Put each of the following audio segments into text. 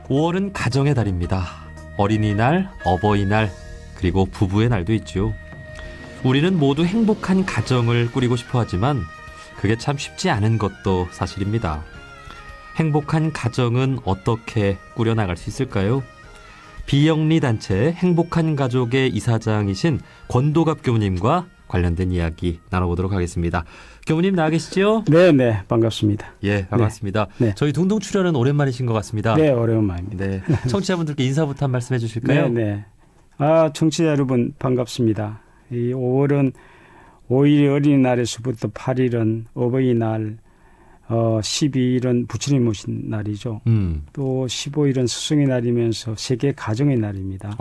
5월은 가정의 달입니다. 어린이날, 어버이날, 그리고 부부의 날도 있죠. 우리는 모두 행복한 가정을 꾸리고 싶어 하지만 그게 참 쉽지 않은 것도 사실입니다. 행복한 가정은 어떻게 꾸려나갈 수 있을까요? 비영리 단체 행복한 가족의 이사장이신 권도갑 교무님과 관련된 이야기 나눠보도록 하겠습니다. 교무님 나와 계시죠? 네, 반갑습니다. 예, 반갑습니다. 네. 저희 둥둥 출연은 오랜만이신 것 같습니다. 네, 오랜만입니다. 네, 청취자분들께 인사부터 한 말씀 해주실까요? 네. 청취자 여러분 반갑습니다. 이 5월은 5일이 어린이날에서부터 8일은 어버이날, 12일은 부처님 오신 날이죠. 또 15일은 스승의 날이면서 세계 가정의 날입니다.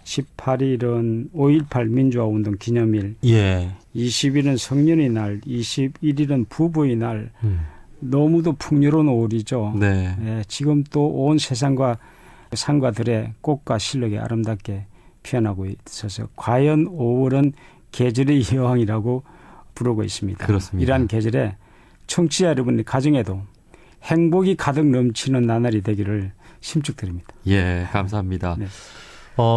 18일은 5.18 민주화운동 기념일, 예. 20일은 성년의 날, 21일은 부부의 날. 너무도 풍요로운 5월이죠. 네. 예, 지금 또 온 세상과 산과 들의 꽃과 실록이 아름답게 피어나고 있어서 과연 5월은 계절의 여왕이라고 부르고 있습니다. 그렇습니다. 이러한 계절에 청취자 여러분의 가정에도 행복이 가득 넘치는 나날이 되기를 심축드립니다. 예, 감사합니다. 네.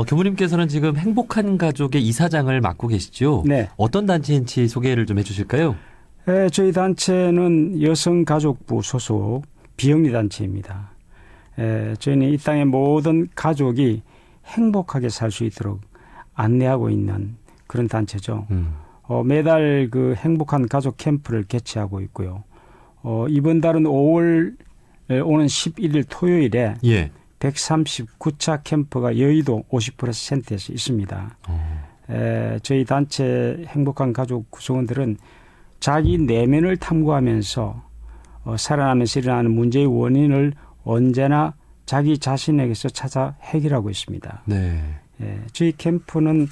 교무님께서는 지금 행복한 가족의 이사장을 맡고 계시죠? 네. 어떤 단체인지 소개를 좀 해주실까요? 저희 단체는 여성가족부 소속 비영리 단체입니다. 저희는 이 땅의 모든 가족이 행복하게 살 수 있도록 안내하고 있는 그런 단체죠. 매달 그 행복한 가족 캠프를 개최하고 있고요. 이번 달은 5월 오는 11일 토요일에 예. 139차 캠프가 여의도 50%에서 있습니다. 저희 단체 행복한 가족 구성원들은 자기 내면을 탐구하면서 살아나면서 일어나는 문제의 원인을 언제나 자기 자신에게서 찾아 해결하고 있습니다. 네. 저희 캠프는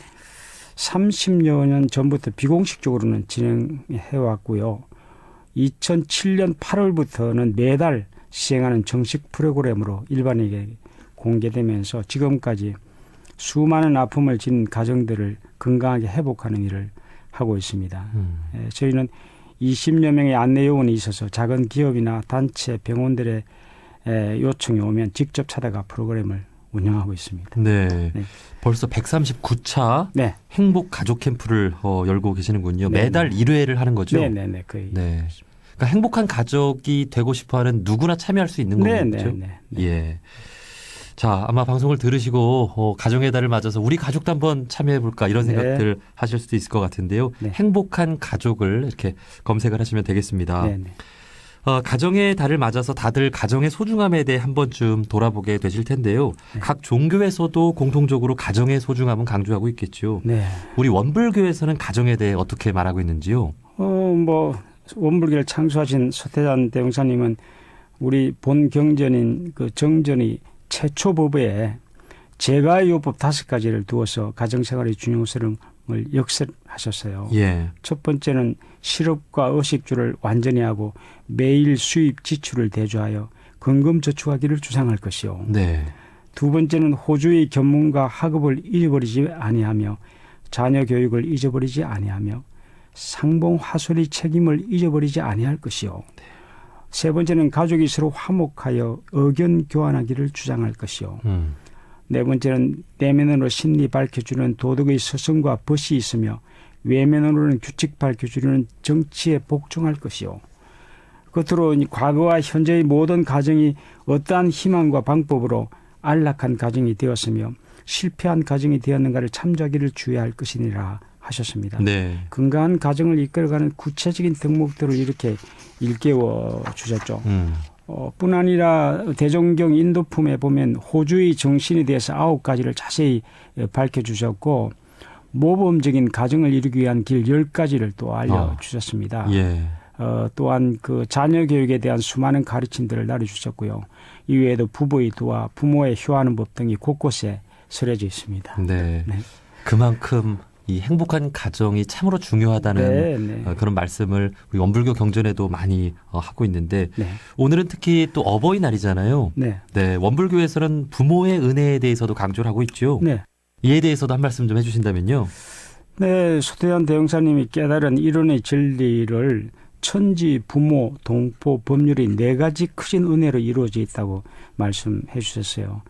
30여 년 전부터 비공식적으로는 진행해 왔고요. 2007년 8월부터는 매달 시행하는 정식 프로그램으로 일반에게 공개되면서 지금까지 수많은 아픔을 지닌 가정들을 건강하게 회복하는 일을 하고 있습니다. 저희는 20여 명의 안내 요원이 있어서 작은 기업이나 단체, 병원들의 요청이 오면 직접 찾아가 프로그램을 운영하고 있습니다. 네. 벌써 139차 네. 행복 가족 캠프를 열고 계시는군요. 네. 매달 1회를 하는 거죠? 네, 거의. 네. 그러니까 행복한 가족이 되고 싶어하는 누구나 참여할 수 있는 거죠? 네. 예. 자, 아마 방송을 들으시고 가정의 달을 맞아서 우리 가족도 한번 참여해볼까 이런 생각들 하실 수도 있을 것 같은데요. 네. 행복한 가족을 이렇게 검색을 하시면 되겠습니다. 네. 가정의 달을 맞아서 다들 가정의 소중함에 대해 한 번쯤 돌아보게 되실 텐데요. 네. 각 종교에서도 공통적으로 가정의 소중함은 강조하고 있겠죠. 네. 우리 원불교에서는 가정에 대해 어떻게 말하고 있는지요? 원불교를 창수하신 서태잔 대용사님은 우리 본 경전인 그 정전이 최초 법에 제가의 요법 5가지를 두어서 가정생활의 중요성을 역설하셨어요. 예. 첫 번째는 실업과 의식주를 완전히 하고 매일 수입 지출을 대조하여 건금저축하기를 주장할 것이요. 네. 두 번째는 호주의 견문과 학업을 잊어버리지 아니하며 자녀 교육을 잊어버리지 아니하며 상봉하솔의 책임을 잊어버리지 아니할 것이요. 세 번째는 가족이 서로 화목하여 의견 교환하기를 주장할 것이요. 네 번째는 내면으로 진리 밝혀주는 도덕의 서성과 벗이 있으며 외면으로는 규칙 밝혀주는 정치에 복종할 것이요. 끝으로 과거와 현재의 모든 가정이 어떠한 희망과 방법으로 안락한 가정이 되었으며 실패한 가정이 되었는가를 참조하기를 주의할 것이니라 하셨습니다. 네. 건강한 가정을 이끌어가는 구체적인 덕목들을 이렇게 일깨워 주셨죠. 뿐 아니라 대종경 인도품에 보면 호주의 정신에 대해서 9가지를 자세히 밝혀주셨고 모범적인 가정을 이루기 위한 길 10가지를 또 알려주셨습니다. 예. 또한 그 자녀 교육에 대한 수많은 가르침들을 나눠주셨고요. 이외에도 부부의 도와 부모의 효하는 법 등이 곳곳에 서려져 있습니다. 네. 그만큼 이 행복한 가정이 참으로 중요하다는 그런 말씀을 우리 원불교 경전에도 많이 하고 있는데 오늘은 특히 또 어버이날이잖아요. 네. 원불교에서는 부모의 은혜에 대해서도 강조를 하고 있죠. 네. 이에 대해서도 한 말씀 좀 해주신다면요. 네, 소태현 대용사님이 깨달은 이론의 진리를 천지, 부모, 동포, 법률이 네 가지 크신 은혜로 이루어져 있다고 말씀해 주셨어요.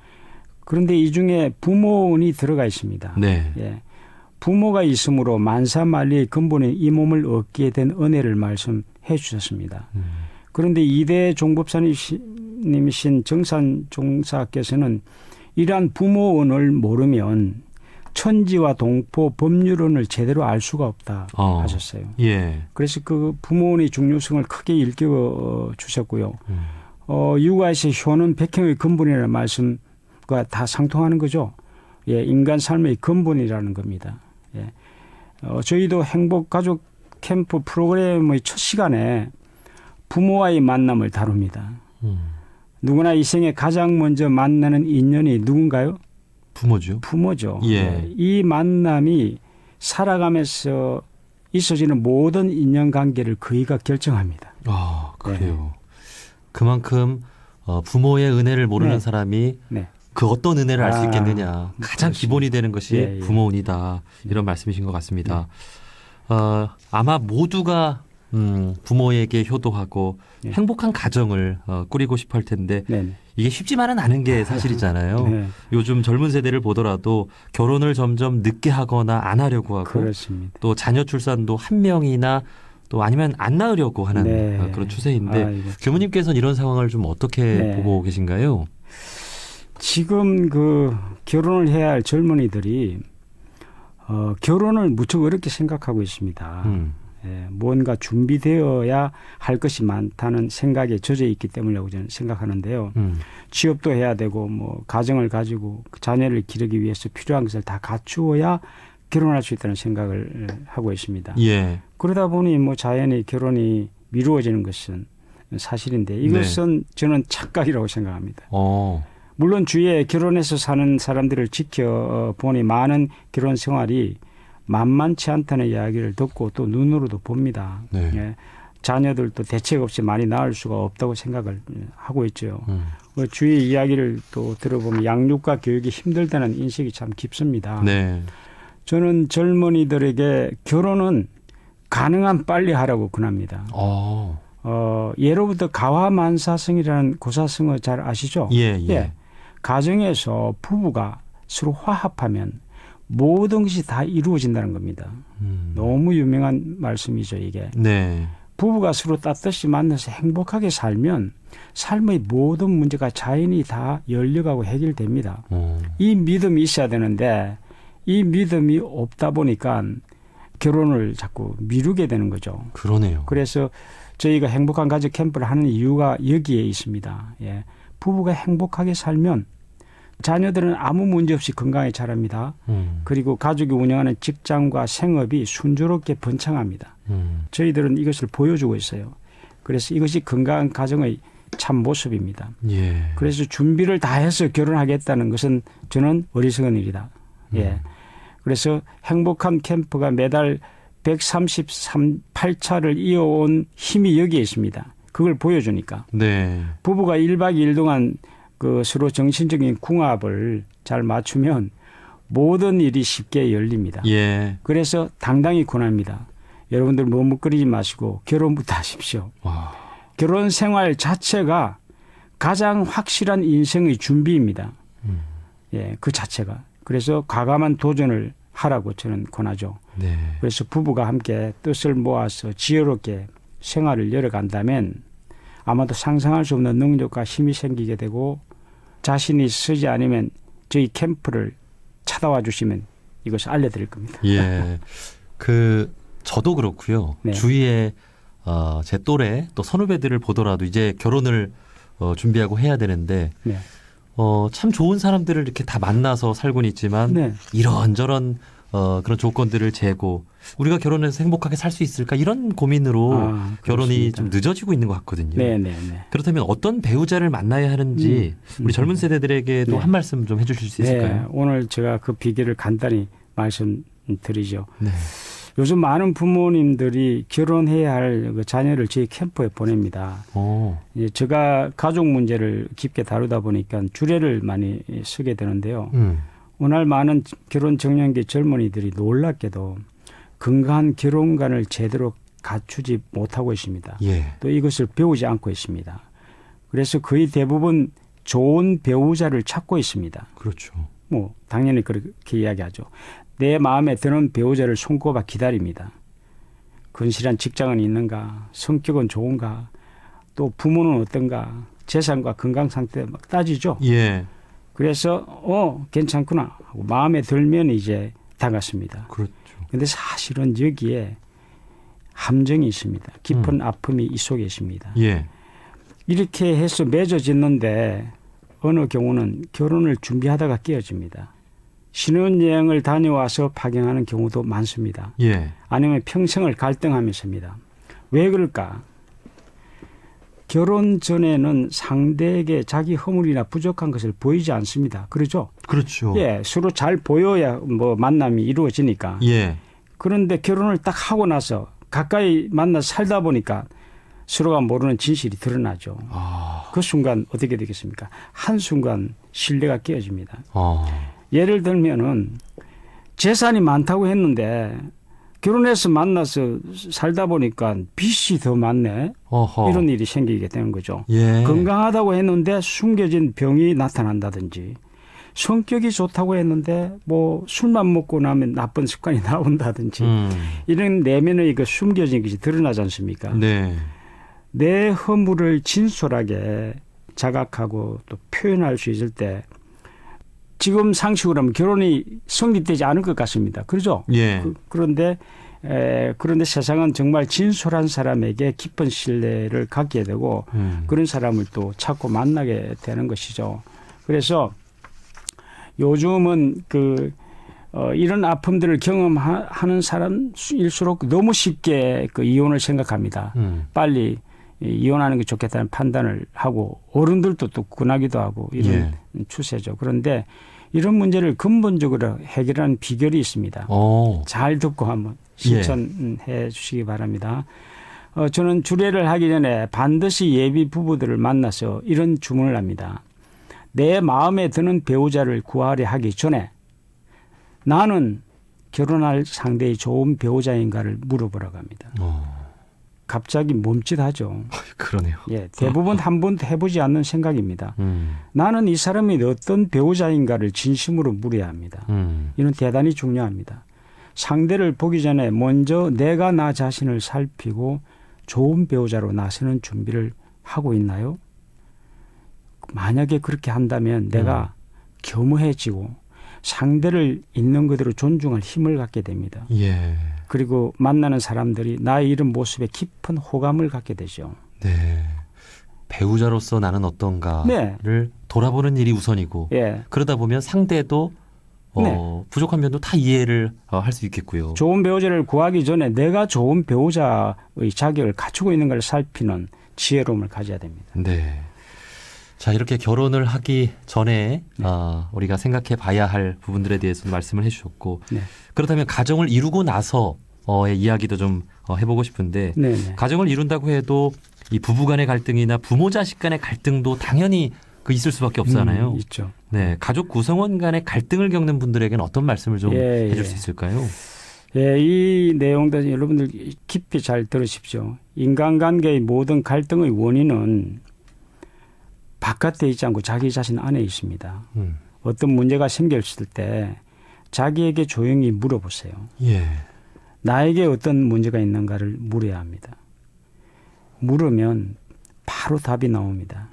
그런데 이 중에 부모운이 들어가 있습니다. 네. 예. 부모가 있으므로 만사만리의 근본인 이 몸을 얻게 된 은혜를 말씀해 주셨습니다. 그런데 이대 종법사님이신 정산 종사께서는 이러한 부모운을 모르면 천지와 동포, 법률운을 제대로 알 수가 없다 하셨어요. 예. 그래서 그 부모운의 중요성을 크게 일깨워 주셨고요. 육아에서 효는 백형의 근본이라는 말씀과 다 상통하는 거죠. 예, 인간 삶의 근본이라는 겁니다. 예. 저희도 행복가족 캠프 프로그램의 첫 시간에 부모와의 만남을 다룹니다. 누구나 이 생에 가장 먼저 만나는 인연이 누군가요? 부모죠. 부모죠. 예. 예. 이 만남이 살아가면서 있어지는 모든 인연관계를 그이가 결정합니다. 아, 그래요. 그만큼 부모의 은혜를 모르는 네. 사람이 네. 그 어떤 은혜를 알 수 있겠느냐. 가장 그렇습니다. 기본이 되는 것이 예, 예. 부모운이다. 이런 말씀이신 것 같습니다. 아마 모두가 부모에게 효도하고 예. 행복한 가정을 꾸리고 싶어 할 텐데 네. 이게 쉽지만은 않은 게 사실이잖아요. 네. 요즘 젊은 세대를 보더라도 결혼을 점점 늦게 하거나 안 하려고 하고 그렇습니다. 또 자녀 출산도 한 명이나 또 아니면 안 낳으려고 하는 네. 그런 추세인데 아이고, 교무님께서는 이런 상황을 좀 어떻게 네. 보고 계신가요? 지금 그 결혼을 해야 할 젊은이들이 결혼을 무척 어렵게 생각하고 있습니다. 예, 뭔가 준비되어야 할 것이 많다는 생각에 젖어 있기 때문이라고 저는 생각하는데요. 취업도 해야 되고 뭐 가정을 가지고 자녀를 기르기 위해서 필요한 것을 다 갖추어야 결혼할 수 있다는 생각을 하고 있습니다. 예. 그러다 보니 뭐 자연히 결혼이 미루어지는 것은 사실인데 이것은 저는 착각이라고 생각합니다. 물론 주위에 결혼해서 사는 사람들을 지켜보니 많은 결혼 생활이 만만치 않다는 이야기를 듣고 또 눈으로도 봅니다. 네. 예. 자녀들도 대책 없이 많이 낳을 수가 없다고 생각을 하고 있죠. 주위 이야기를 또 들어보면 양육과 교육이 힘들다는 인식이 참 깊습니다. 네. 저는 젊은이들에게 결혼은 가능한 빨리 하라고 권합니다. 예로부터 가화만사성이라는 고사성어 잘 아시죠? 예. 가정에서 부부가 서로 화합하면 모든 것이 다 이루어진다는 겁니다. 너무 유명한 말씀이죠, 이게. 네. 부부가 서로 따뜻이 만나서 행복하게 살면 삶의 모든 문제가 자연히 다 열려가고 해결됩니다. 이 믿음이 있어야 되는데 이 믿음이 없다 보니까 결혼을 자꾸 미루게 되는 거죠. 그러네요. 그래서 저희가 행복한 가족 캠프를 하는 이유가 여기에 있습니다. 예. 부부가 행복하게 살면 자녀들은 아무 문제 없이 건강히 자랍니다. 그리고 가족이 운영하는 직장과 생업이 순조롭게 번창합니다. 저희들은 이것을 보여주고 있어요. 그래서 이것이 건강한 가정의 참 모습입니다. 예. 그래서 준비를 다 해서 결혼하겠다는 것은 저는 어리석은 일이다. 예. 그래서 행복한 캠프가 매달 138차를 이어온 힘이 여기에 있습니다. 그걸 보여주니까. 네. 부부가 1박 2일 동안 그 서로 정신적인 궁합을 잘 맞추면 모든 일이 쉽게 열립니다. 예. 그래서 당당히 권합니다. 여러분들 머뭇거리지 마시고 결혼부터 하십시오. 와. 결혼 생활 자체가 가장 확실한 인생의 준비입니다. 예, 그 자체가. 그래서 과감한 도전을 하라고 저는 권하죠. 네. 그래서 부부가 함께 뜻을 모아서 지혜롭게 생활을 열어간다면 아마도 상상할 수 없는 능력과 힘이 생기게 되고 자신이 쓰지 않으면 저희 캠프를 찾아와 주시면 이것을 알려드릴 겁니다. 예. 저도 그렇고요. 네. 주위에 제 또래 또 선후배들을 보더라도 이제 결혼을 준비하고 해야 되는데 네. 참 좋은 사람들을 이렇게 다 만나서 살고는 있지만 네. 이런저런 그런 조건들을 재고 우리가 결혼해서 행복하게 살 수 있을까 이런 고민으로 결혼이 그렇습니다. 좀 늦어지고 있는 것 같거든요. 네. 그렇다면 어떤 배우자를 만나야 하는지 우리 젊은 세대들에게도 네. 한 말씀 좀 해주실 수 네. 있을까요? 오늘 제가 그 비결을 간단히 말씀드리죠. 네. 요즘 많은 부모님들이 결혼해야 할 그 자녀를 저희 캠프에 보냅니다. 이제 제가 가족 문제를 깊게 다루다 보니까 주례를 많이 쓰게 되는데요. 오늘 많은 결혼 정년기 젊은이들이 놀랍게도 건강한 결혼관을 제대로 갖추지 못하고 있습니다. 예. 또 이것을 배우지 않고 있습니다. 그래서 거의 대부분 좋은 배우자를 찾고 있습니다. 그렇죠. 뭐 당연히 그렇게 이야기하죠. 내 마음에 드는 배우자를 손꼽아 기다립니다. 건실한 직장은 있는가, 성격은 좋은가, 또 부모는 어떤가, 재산과 건강 상태 막 따지죠. 예. 그래서 괜찮구나 하고 마음에 들면 이제 다가섭니다. 그렇죠. 그런데 사실은 여기에 함정이 있습니다. 깊은 아픔이 이 속에 있습니다. 예. 이렇게 해서 맺어졌는데 어느 경우는 결혼을 준비하다가 깨어집니다. 신혼여행을 다녀와서 파경하는 경우도 많습니다. 예. 아니면 평생을 갈등하면서입니다. 왜 그럴까? 결혼 전에는 상대에게 자기 허물이나 부족한 것을 보이지 않습니다. 그렇죠? 그렇죠. 예, 서로 잘 보여야 뭐 만남이 이루어지니까. 예. 그런데 결혼을 딱 하고 나서 가까이 만나서 살다 보니까 서로가 모르는 진실이 드러나죠. 아. 그 순간 어떻게 되겠습니까? 한순간 신뢰가 깨어집니다. 아. 예를 들면은 재산이 많다고 했는데 결혼해서 만나서 살다 보니까 빚이 더 많네. 어허. 이런 일이 생기게 되는 거죠. 예. 건강하다고 했는데 숨겨진 병이 나타난다든지 성격이 좋다고 했는데 뭐 술만 먹고 나면 나쁜 습관이 나온다든지 이런 내면의 그 숨겨진 것이 드러나지 않습니까? 네. 내 허물을 진솔하게 자각하고 또 표현할 수 있을 때 지금 상식으로 하면 결혼이 성립되지 않을 것 같습니다. 그렇죠? 예. 그런데 세상은 정말 진솔한 사람에게 깊은 신뢰를 갖게 되고 그런 사람을 또 찾고 만나게 되는 것이죠. 그래서 요즘은 이런 아픔들을 경험하는 사람일수록 너무 쉽게 이혼을 생각합니다. 빨리 이혼하는 게 좋겠다는 판단을 하고 어른들도 또 권하기도 하고 이런 추세죠. 그런데 이런 문제를 근본적으로 해결하는 비결이 있습니다. 잘 듣고 한번 실천해 주시기 바랍니다. 저는 주례를 하기 전에 반드시 예비 부부들을 만나서 이런 주문을 합니다. 내 마음에 드는 배우자를 구하려 하기 전에 나는 결혼할 상대의 좋은 배우자인가를 물어보라고 합니다. 갑자기 멈칫하죠. 그러네요. 예, 대부분 한 번도 해보지 않는 생각입니다. 나는 이 사람이 어떤 배우자인가를 진심으로 물어야 합니다. 이는 대단히 중요합니다. 상대를 보기 전에 먼저 내가 나 자신을 살피고 좋은 배우자로 나서는 준비를 하고 있나요? 만약에 그렇게 한다면 내가 겸허해지고 상대를 있는 그대로 존중할 힘을 갖게 됩니다. 예. 그리고 만나는 사람들이 나의 이런 모습에 깊은 호감을 갖게 되죠. 네. 배우자로서 나는 어떤가를 네. 돌아보는 일이 우선이고 예. 그러다 보면 상대도 네. 부족한 면도 다 이해를 할 수 있겠고요. 좋은 배우자를 구하기 전에 내가 좋은 배우자의 자격을 갖추고 있는 걸 살피는 지혜로움을 가져야 됩니다. 네. 자, 이렇게 결혼을 하기 전에 우리가 생각해 봐야 할 부분들에 대해서 말씀을 해 주셨고 네. 그렇다면 가정을 이루고 나서의 이야기도 좀 해보고 싶은데 네네. 가정을 이룬다고 해도 이 부부 간의 갈등이나 부모 자식 간의 갈등도 당연히 있을 수밖에 없잖아요. 있죠. 네, 가족 구성원 간의 갈등을 겪는 분들에게는 어떤 말씀을 좀 해줄 수 있을까요? 예, 이 내용들 여러분들 깊이 잘 들으십시오. 인간관계의 모든 갈등의 원인은 바깥에 있지 않고 자기 자신 안에 있습니다. 어떤 문제가 생겼을 때 자기에게 조용히 물어보세요. 예. 나에게 어떤 문제가 있는가를 물어야 합니다. 물으면 바로 답이 나옵니다.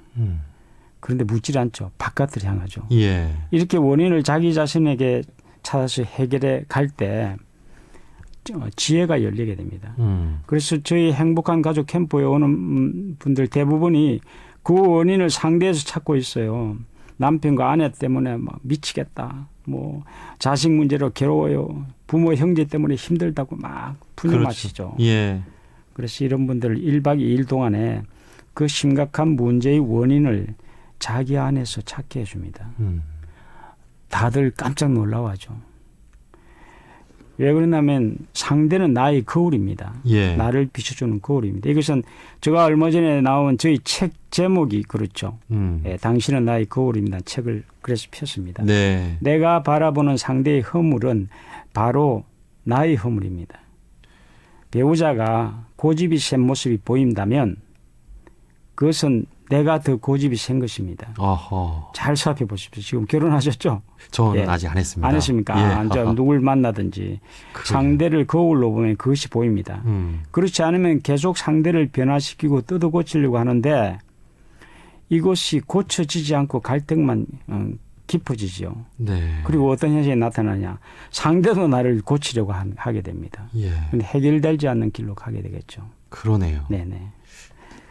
그런데 묻질 않죠. 바깥을 향하죠. 예. 이렇게 원인을 자기 자신에게 찾아서 해결해 갈 때 지혜가 열리게 됩니다. 그래서 저희 행복한 가족 캠프에 오는 분들 대부분이 그 원인을 상대에서 찾고 있어요. 남편과 아내 때문에 막 미치겠다. 뭐 자식 문제로 괴로워요. 부모 형제 때문에 힘들다고 막 분노하시죠. 그렇죠. 예. 그래서 이런 분들을 1박 2일 동안에 그 심각한 문제의 원인을 자기 안에서 찾게 해줍니다. 다들 깜짝 놀라워하죠. 왜 그러냐면 상대는 나의 거울입니다. 예. 나를 비춰주는 거울입니다. 이것은 제가 얼마 전에 나온 저희 책 제목이 그렇죠. 예, 당신은 나의 거울입니다. 책을 그래서 폈습니다. 네. 내가 바라보는 상대의 허물은 바로 나의 허물입니다. 배우자가 고집이 센 모습이 보인다면 그것은 내가 더 고집이 센 것입니다. 어허. 잘 생각해 보십시오. 지금 결혼하셨죠? 저는 예. 아직 안 했습니다. 안 했습니까? 예. 저 누굴 만나든지 그러게요. 상대를 거울로 보면 그것이 보입니다. 그렇지 않으면 계속 상대를 변화시키고 뜯어 고치려고 하는데 이것이 고쳐지지 않고 갈등만 깊어지죠. 네. 그리고 어떤 현상이 나타나냐. 상대도 나를 고치려고 하게 됩니다. 예. 근데 해결되지 않는 길로 가게 되겠죠. 그러네요. 네네.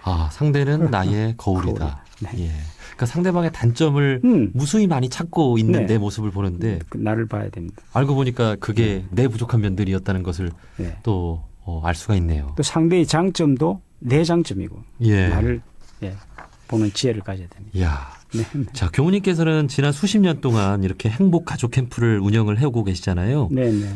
아, 상대는 나의 거울이다. 네. 예. 그러니까 상대방의 단점을 무수히 많이 찾고 있는 네. 내 모습을 보는데 나를 봐야 됩니다. 알고 보니까 그게 내 부족한 면들이었다는 것을 네. 또 알 수가 있네요. 또 상대의 장점도 내 장점이고 예. 나를 보는 지혜를 가져야 됩니다. 이야. 네. 자, 교무님께서는 지난 수십 년 동안 이렇게 행복 가족 캠프를 운영을 해오고 계시잖아요. 네네.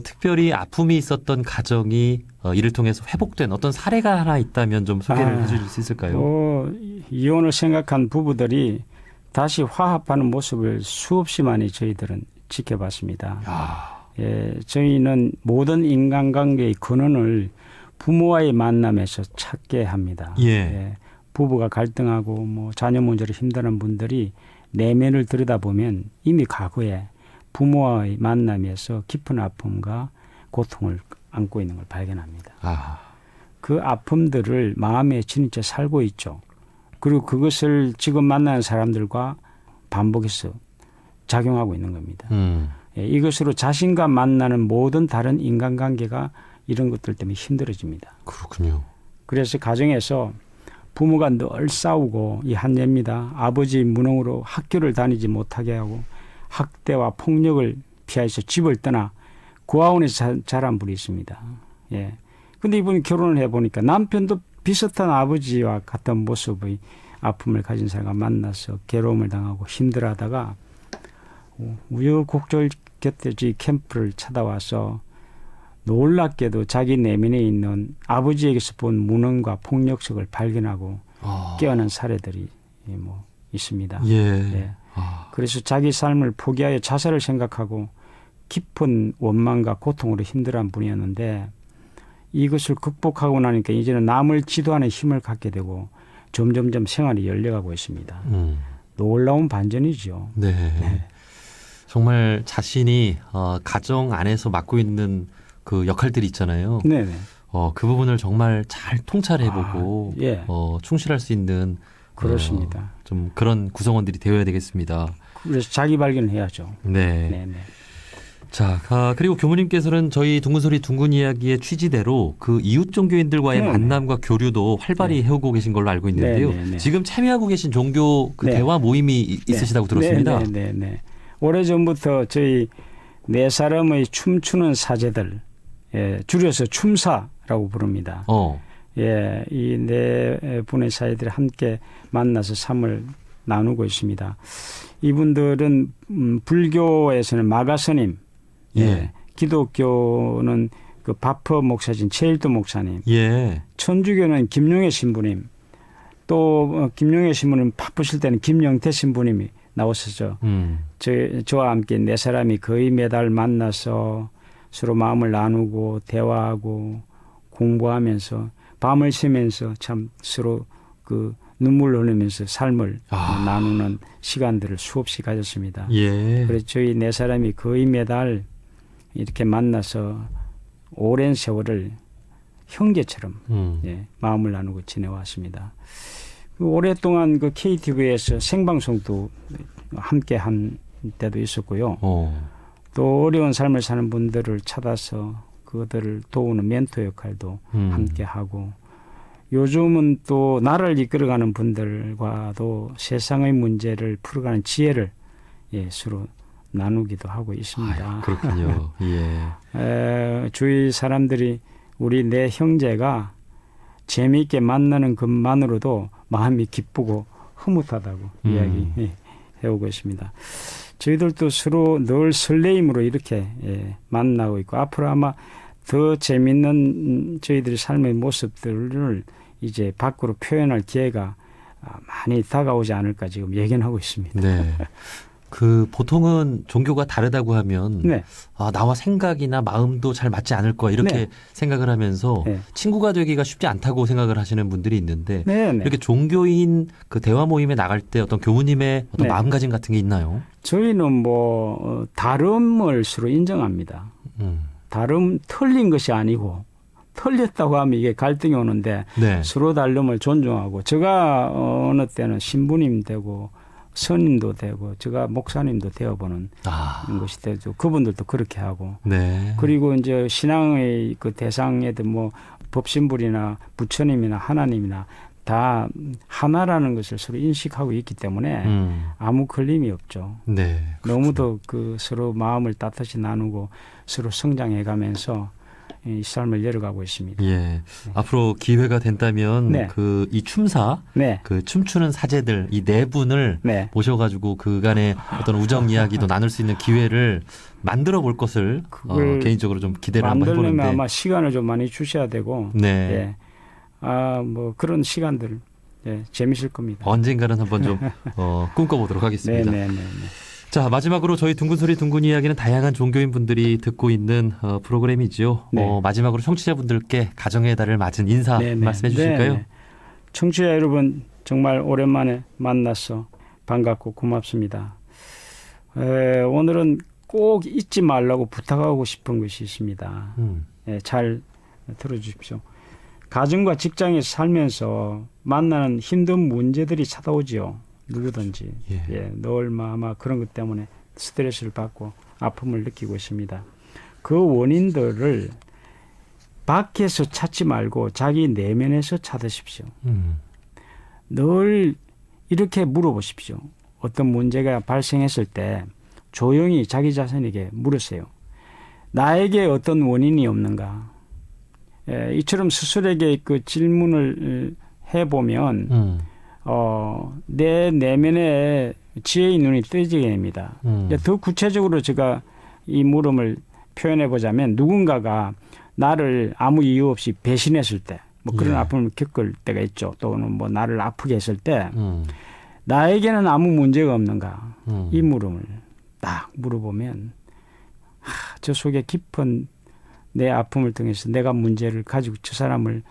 특별히 아픔이 있었던 가정이 이를 통해서 회복된 어떤 사례가 하나 있다면 좀 소개를 해주실 수 있을까요? 이혼을 생각한 부부들이 다시 화합하는 모습을 수없이 많이 저희들은 지켜봤습니다. 야. 예, 저희는 모든 인간관계의 근원을 부모와의 만남에서 찾게 합니다. 예. 부부가 갈등하고 뭐 자녀 문제로 힘드는 분들이 내면을 들여다보면 이미 과거에 부모와의 만남에서 깊은 아픔과 고통을 안고 있는 걸 발견합니다. 아. 그 아픔들을 마음에 지닌 채 살고 있죠. 그리고 그것을 지금 만나는 사람들과 반복해서 작용하고 있는 겁니다. 이것으로 자신과 만나는 모든 다른 인간관계가 이런 것들 때문에 힘들어집니다. 그렇군요. 그래서 가정에서 부모가 늘 싸우고 이 한예입니다. 아버지 무능으로 학교를 다니지 못하게 하고 학대와 폭력을 피해서 집을 떠나 고아원에서 자란 분이 있습니다. 예. 근데 이분이 결혼을 해보니까 남편도 비슷한 아버지와 같은 모습의 아픔을 가진 사람과 만나서 괴로움을 당하고 힘들어하다가 우여곡절 곁에 이 캠프를 찾아와서 놀랍게도 자기 내면에 있는 아버지에게서 본 무능과 폭력성을 발견하고 깨어난 사례들이 뭐 있습니다. 예. 예. 그래서 자기 삶을 포기하여 자살을 생각하고 깊은 원망과 고통으로 힘들어한 분이었는데 이것을 극복하고 나니까 이제는 남을 지도하는 힘을 갖게 되고 점점점 생활이 열려가고 있습니다. 놀라운 반전이죠. 네. 네. 정말 자신이 가정 안에서 맡고 있는 그 역할들이 있잖아요. 네네. 그 부분을 정말 잘 통찰해보고 예. 충실할 수 있는 그렇습니다. 좀 그런 구성원들이 되어야 되겠습니다. 그래서 자기 발견을 해야죠. 네. 네네. 자, 그리고 교무님께서는 저희 둥근소리 둥근 이야기의 취지대로 그 이웃 종교인들과의 네네. 만남과 교류도 활발히 해오고 계신 걸로 알고 있는데요. 네네네. 지금 참여하고 계신 종교 그 네. 대화 모임이 있으시다고 들었습니다. 네네. 오래전부터 저희 네 사람의 춤추는 사제들, 줄여서 춤사라고 부릅니다. 예, 이 네 분의 사제들이 함께 만나서 삶을 나누고 있습니다. 이분들은 불교에서는 마가스님, 예. 기독교는 그 바퍼 목사진 최일도 목사님, 예. 천주교는 김용혜 신부님, 또 김용혜 신부님 바쁘실 때는 김영태 신부님이 나오셨죠. 저와 함께 네 사람이 거의 매달 만나서 서로 마음을 나누고 대화하고 공부하면서 밤을 새면서 참 서로 그 눈물 흘리면서 삶을 나누는 시간들을 수없이 가졌습니다. 예. 그래서 저희 네 사람이 거의 매달 이렇게 만나서 오랜 세월을 형제처럼 마음을 나누고 지내왔습니다. 오랫동안 그 KTV에서 생방송도 함께 한 때도 있었고요. 또 어려운 삶을 사는 분들을 찾아서 그들을 도우는 멘토 역할도 함께 하고 요즘은 또 나라를 이끌어가는 분들과도 세상의 문제를 풀어가는 지혜를 서로 나누기도 하고 있습니다. 그렇군요. 예. 주위 사람들이 우리 내 형제가 재미있게 만나는 것만으로도 마음이 기쁘고 흐뭇하다고 이야기해오고 있습니다. 저희들도 서로 늘 설레임으로 이렇게 만나고 있고 앞으로 아마 더 재미있는 저희들의 삶의 모습들을 이제 밖으로 표현할 기회가 많이 다가오지 않을까 지금 예견하고 있습니다. 네. 그 보통은 종교가 다르다고 하면 네. 아, 나와 생각이나 마음도 잘 맞지 않을 거야 이렇게 네. 생각을 하면서 네. 친구가 되기가 쉽지 않다고 생각을 하시는 분들이 있는데 네, 네. 이렇게 종교인 그 대화 모임에 나갈 때 어떤 교우님의 어떤 네. 마음가짐 같은 게 있나요? 저희는 뭐 다름을 서로 인정합니다. 다름 틀린 것이 아니고 틀렸다고 하면 이게 갈등이 오는데 네. 서로 다름을 존중하고 제가 어느 때는 신부님 되고 선임도 되고 제가 목사님도 되어보는 아, 것이 되죠. 그분들도 그렇게 하고 네. 그리고 이제 신앙의 그 대상에도 뭐 법신불이나 부처님이나 하나님이나 다 하나라는 것을 서로 인식하고 있기 때문에 아무 걸림이 없죠. 네. 너무도 그 서로 마음을 따뜻이 나누고 서로 성장해가면서 이 삶을 열어가고 있습니다. 예. 앞으로 기회가 된다면 네. 그 이 춤사 네, 그 춤추는 사제들 이 네 분을 네. 모셔가지고 그간의 어떤 우정 이야기도 나눌 수 있는 기회를 만들어 볼 것을 그걸 개인적으로 좀 기대를 한번 만들려면 해보는데. 아마 시간을 좀 많이 주셔야 되고, 네. 예, 뭐 그런 시간들 재미있을 겁니다. 언젠가는 한번 좀 꿈꿔보도록 네, 하겠습니다. 네, 네, 네. 자, 마지막으로 저희 둥근소리 둥근 이야기는 다양한 종교인 분들이 듣고 있는 프로그램이지요. 네. 마지막으로 청취자분들께 가정의 달을 맞은 인사 네, 네. 말씀해 주실까요? 네, 네. 청취자 여러분 정말 오랜만에 만나서 반갑고 고맙습니다. 오늘은 꼭 잊지 말라고 부탁하고 싶은 것이 있습니다. 잘 들어주십시오. 가정과 직장에서 살면서 만나는 힘든 문제들이 찾아오지요. 누구든지. 예. 늘 아마 그런 것 때문에 스트레스를 받고 아픔을 느끼고 있습니다. 그 원인들을 밖에서 찾지 말고 자기 내면에서 찾으십시오. 늘 이렇게 물어보십시오. 어떤 문제가 발생했을 때 조용히 자기 자신에게 물으세요. 나에게 어떤 원인이 없는가? 이처럼 스스로에게 그 질문을 해보면 내 내면에 지혜의 눈이 뜨지게 됩니다. 더 구체적으로 제가 이 물음을 표현해 보자면 누군가가 나를 아무 이유 없이 배신했을 때 뭐 그런 아픔을 겪을 때가 있죠. 또는 뭐 나를 아프게 했을 때 나에게는 아무 문제가 없는가? 이 물음을 딱 물어보면 저 속에 깊은 내 아픔을 통해서 내가 문제를 가지고 저 사람을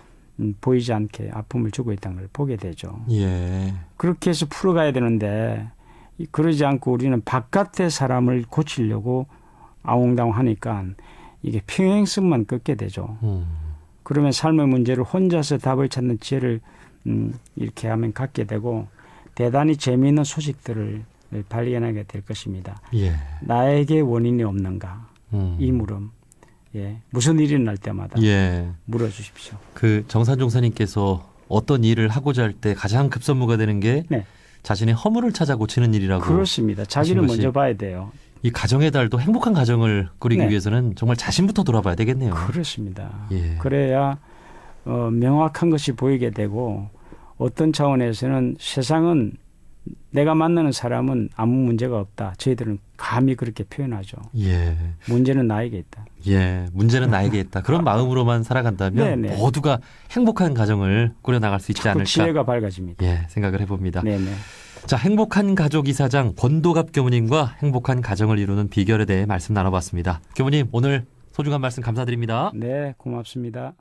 보이지 않게 아픔을 주고 있다는 걸 보게 되죠. 예. 그렇게 해서 풀어가야 되는데 그러지 않고 우리는 바깥의 사람을 고치려고 아웅다웅 하니까 이게 평행성만 긋게 되죠. 그러면 삶의 문제를 혼자서 답을 찾는 지혜를 이렇게 하면 갖게 되고 대단히 재미있는 소식들을 발견하게 될 것입니다. 예. 나에게 원인이 없는가? 이 물음. 무슨 일이 날 때마다 물어주십시오. 그 정산종 사님께서 어떤 일을 하고자 할 때 가장 급선무가 되는 게 자신의 허물을 찾아 고치는 일이라고. 그렇습니다. 자기를 먼저 봐야 돼요. 이 가정의 달도 행복한 가정을 꾸리기 위해서는 정말 자신부터 돌아봐야 되겠네요. 그렇습니다. 예. 그래야 명확한 것이 보이게 되고 어떤 차원에서는 세상은 내가 만나는 사람은 아무 문제가 없다. 저희들은 감히 그렇게 표현하죠. 예. 문제는 나에게 있다. 예. 문제는 나에게 있다. 그런 마음으로만 살아간다면 모두가 행복한 가정을 꾸려나갈 수 있지 않을까. 지혜가 밝아집니다. 예. 생각을 해봅니다. 네네. 자, 행복한 가족 이사장 권도갑 교무님과 행복한 가정을 이루는 비결에 대해 말씀 나눠봤습니다. 교무님 오늘 소중한 말씀 감사드립니다. 네, 고맙습니다.